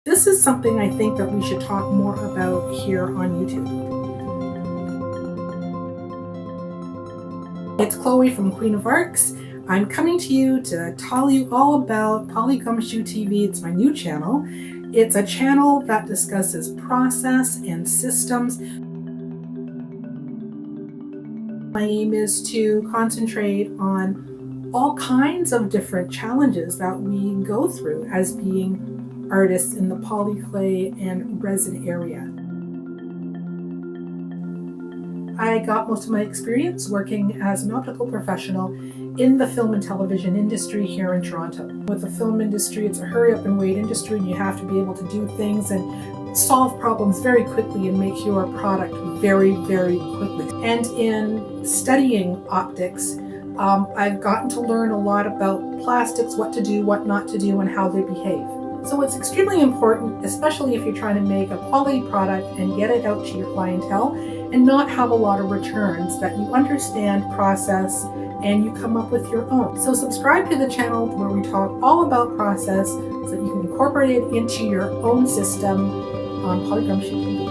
This is something I think that we should talk more about here on YouTube. It's Chloe from Queen of Arcs. I'm coming to you to tell you all about Gumshoe TV. It's my new channel. It's a channel that discusses process and systems. My aim is to concentrate on all kinds of different challenges that we go through as being artists in the polyclay and resin area. I got most of my experience working as an optical professional in the film and television industry here in Toronto. With the film industry, it's a hurry up and wait industry, and you have to be able to do things and solve problems very quickly and make your product very, very quickly. And in studying optics, I've gotten to learn a lot about plastics, what to do, what not to do, and how they behave. So it's extremely important, especially if you're trying to make a quality product and get it out to your clientele and not have a lot of returns, that you understand process and you come up with your own. So subscribe to the channel where we talk all about process so that you can incorporate it into your own system on Gumshoe TV.